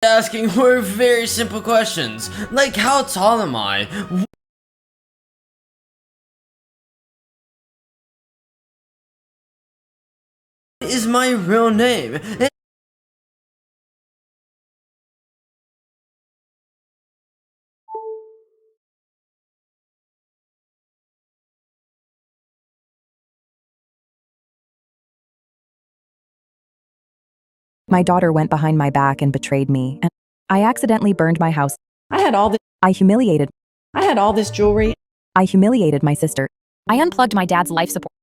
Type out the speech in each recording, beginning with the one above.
asking were very simple questions, like how tall am I? What is my real name? My daughter went behind my back and betrayed me, and I accidentally burned my house. I had all this I had all this jewelry. I humiliated my sister. I unplugged my dad's life support.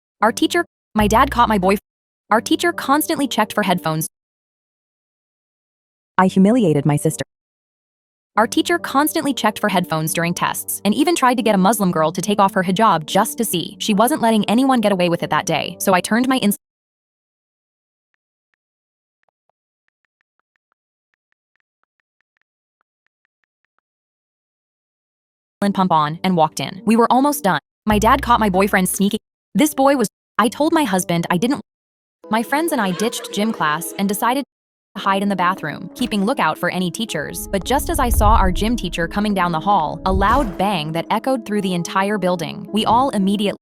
My dad caught my boyfriend. Our teacher constantly checked for headphones. I humiliated my sister. Our teacher constantly checked for headphones during tests and even tried to get a Muslim girl to take off her hijab just to see. She wasn't letting anyone get away with it that day, so I turned my pump on and walked in. We were almost done. My dad caught my boyfriend sneaking. This boy was. I told my husband I didn't. My friends and I ditched gym class and decided to hide in the bathroom, keeping lookout for any teachers. But just as I saw our gym teacher coming down the hall, a loud bang that echoed through the entire building. We all immediately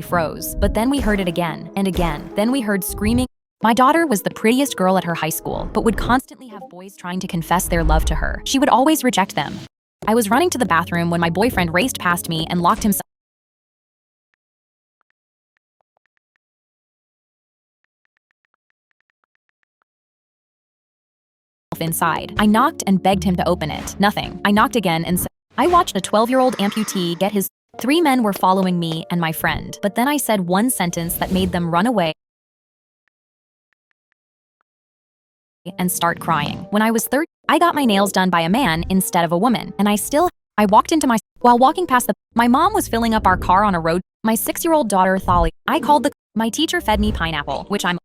froze. But then we heard it again and again. Then we heard screaming. My daughter was the prettiest girl at her high school, but would constantly have boys trying to confess their love to her. She would always reject them. I was running to the bathroom when my boyfriend raced past me and locked himself inside. I knocked and begged him to open it. Nothing. I knocked again and said, I watched a 12-year-old amputee get his. 3 men were following me and my friend, but then I said one sentence that made them run away and start crying. When I was 13, I got my nails done by a man instead of a woman, and I walked into while walking past my mom was filling up our car on a road. My 6-year-old daughter, Thali, my teacher fed me pineapple, which I'm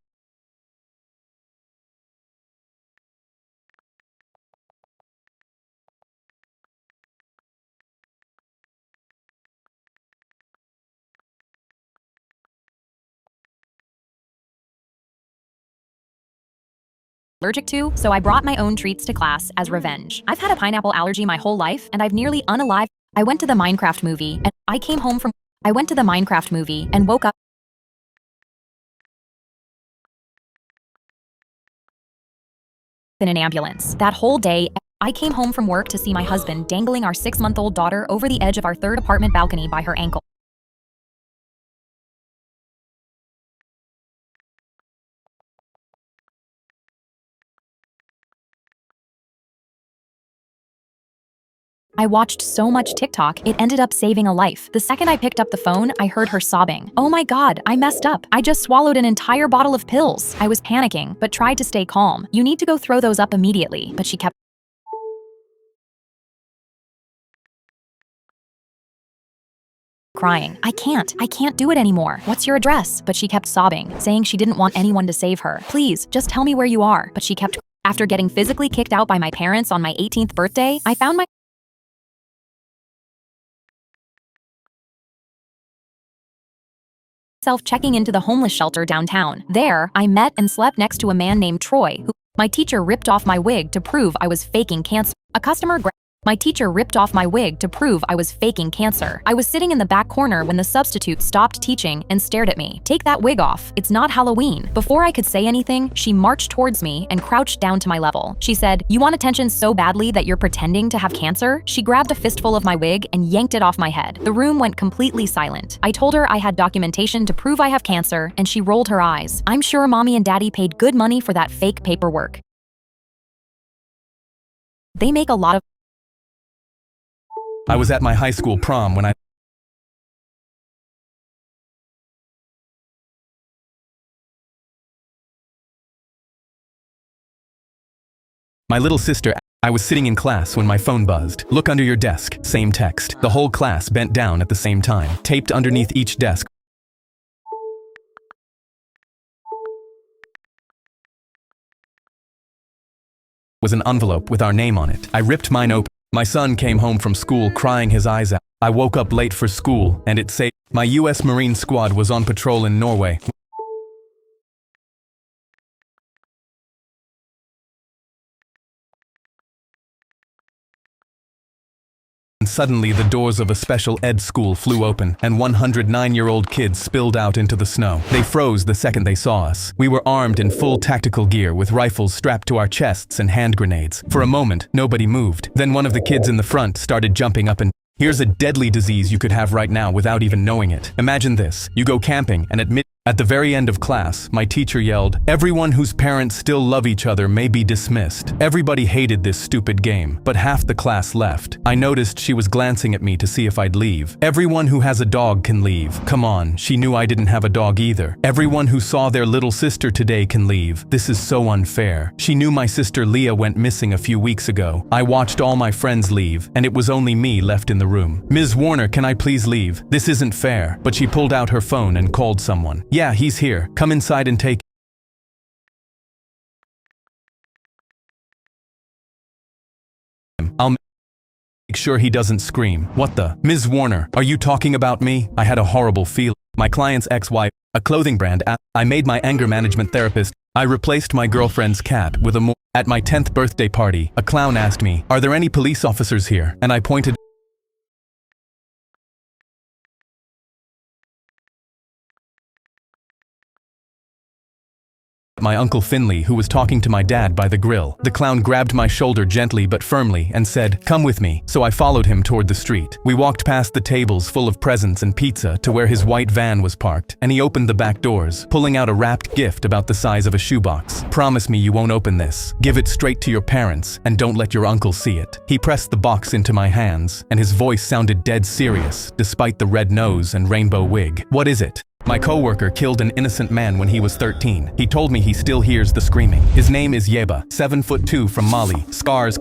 allergic to, so I brought my own treats to class as revenge. I've had a pineapple allergy my whole life, and I've nearly unalived. I went to the Minecraft movie, and woke up in an ambulance. That whole day, I came home from work to see my husband dangling our 6-month-old daughter over the edge of our 3rd apartment balcony by her ankle. I watched so much TikTok, it ended up saving a life. The second I picked up the phone, I heard her sobbing. Oh my god, I messed up. I just swallowed an entire bottle of pills. I was panicking, but tried to stay calm. You need to go throw those up immediately, but she kept crying. I can't do it anymore. What's your address? But she kept sobbing, saying she didn't want anyone to save her. Please, just tell me where you are. But she kept. After getting physically kicked out by my parents on my 18th birthday, I found myself checking into the homeless shelter downtown. There, I met and slept next to a man named Troy, who my teacher ripped off my wig to prove I was faking cancer. My teacher ripped off my wig to prove I was faking cancer. I was sitting in the back corner when the substitute stopped teaching and stared at me. Take that wig off. It's not Halloween. Before I could say anything, she marched towards me and crouched down to my level. She said, "You want attention so badly that you're pretending to have cancer?" She grabbed a fistful of my wig and yanked it off my head. The room went completely silent. I told her I had documentation to prove I have cancer, and she rolled her eyes. I'm sure mommy and daddy paid good money for that fake paperwork. They make a lot of. I was at my high school prom when my little sister. I was sitting in class when my phone buzzed. Look under your desk. Same text. The whole class bent down at the same time. Taped underneath each desk was an envelope with our name on it. I ripped mine open. My son came home from school crying his eyes out. I woke up late for school, and it said my US Marine squad was on patrol in Norway. And suddenly the doors of a special ed school flew open, and 109-year-old kids spilled out into the snow. They froze the second they saw us. We were armed in full tactical gear with rifles strapped to our chests and hand grenades. For a moment, nobody moved. Then one of the kids in the front started jumping up and here's a deadly disease you could have right now without even knowing it. Imagine this. You go camping and at the very end of class, my teacher yelled, "Everyone whose parents still love each other may be dismissed." Everybody hated this stupid game, but half the class left. I noticed she was glancing at me to see if I'd leave. "Everyone who has a dog can leave." Come on, she knew I didn't have a dog either. "Everyone who saw their little sister today can leave." This is so unfair. She knew my sister Leah went missing a few weeks ago. I watched all my friends leave, and it was only me left in the room. "Ms. Warner, can I please leave? This isn't fair." But she pulled out her phone and called someone. "Yeah, he's here. Come inside and take him. I'll make sure he doesn't scream." "What the? Ms. Warner, are you talking about me?" I had a horrible feeling. My client's ex-wife, a clothing brand app. I made my anger management therapist. I replaced my girlfriend's cat with a At my 10th birthday party, a clown asked me, "Are there any police officers here?" And I pointed my Uncle Finley, who was talking to my dad by the grill. The clown grabbed my shoulder gently but firmly and said, "Come with me." So I followed him toward the street. We walked past the tables full of presents and pizza to where his white van was parked, and he opened the back doors, pulling out a wrapped gift about the size of a shoebox. "Promise me you won't open this. Give it straight to your parents, and don't let your uncle see it." He pressed the box into my hands, and his voice sounded dead serious, despite the red nose and rainbow wig. "What is it?" "My coworker killed an innocent man when he was 13. He told me he still hears the screaming. His name is Yeba, 7'2" from Mali. Scars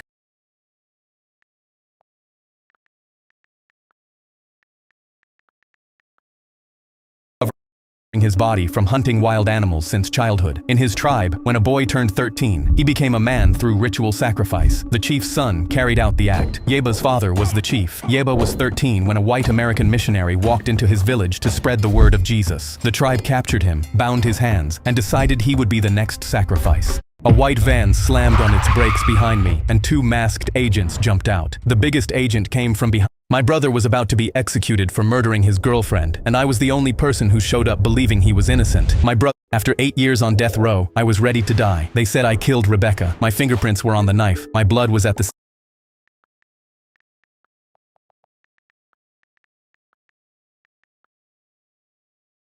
his body from hunting wild animals since childhood. In his tribe, when a boy turned 13, he became a man through ritual sacrifice. The chief's son carried out the act. Yeba's father was the chief. Yeba was 13 when a white American missionary walked into his village to spread the word of Jesus. The tribe captured him, bound his hands, and decided he would be the next sacrifice. A white van slammed on its brakes behind me, and 2 masked agents jumped out. The biggest agent came from behind. My brother was about to be executed for murdering his girlfriend, and I was the only person who showed up believing he was innocent. After 8 years on death row, I was ready to die. They said I killed Rebecca. My fingerprints were on the knife. My blood was at the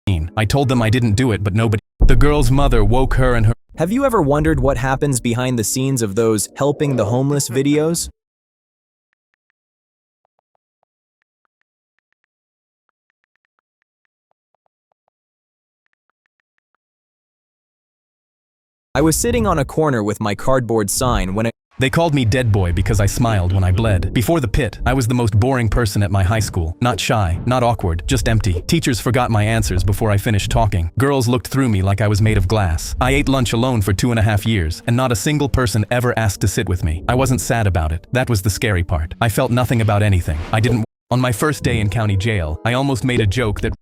scene. I told them I didn't do it, but nobody. The girl's mother woke her and her. Have you ever wondered what happens behind the scenes of those helping the homeless videos? I was sitting on a corner with my cardboard sign when They called me Dead Boy because I smiled when I bled. Before the pit, I was the most boring person at my high school. Not shy, not awkward, just empty. Teachers forgot my answers before I finished talking. Girls looked through me like I was made of glass. I ate lunch alone for 2.5 years, and not a single person ever asked to sit with me. I wasn't sad about it. That was the scary part. I felt nothing about anything. I didn't. On my first day in county jail, I almost made a joke that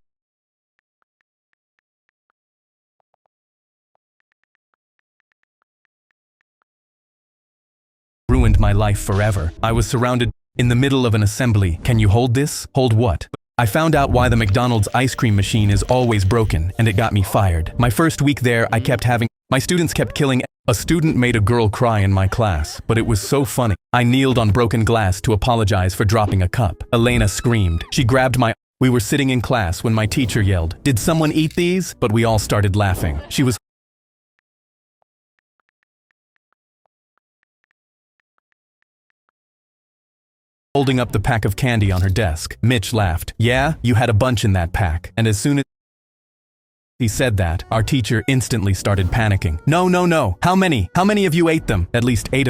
ruined my life forever. I was surrounded in the middle of an assembly. Can you hold this? Hold what? I found out why the McDonald's ice cream machine is always broken, and it got me fired. My first week there, my students kept killing. A student made a girl cry in my class, but it was so funny. I kneeled on broken glass to apologize for dropping a cup. Elena screamed. She grabbed my. We were sitting in class when my teacher yelled, "Did someone eat these?" But we all started laughing. She was holding up the pack of candy on her desk. Mitch laughed. "Yeah, you had a bunch in that pack." And as soon as he said that, our teacher instantly started panicking. No. How many? How many of you ate them?" "At least 8 of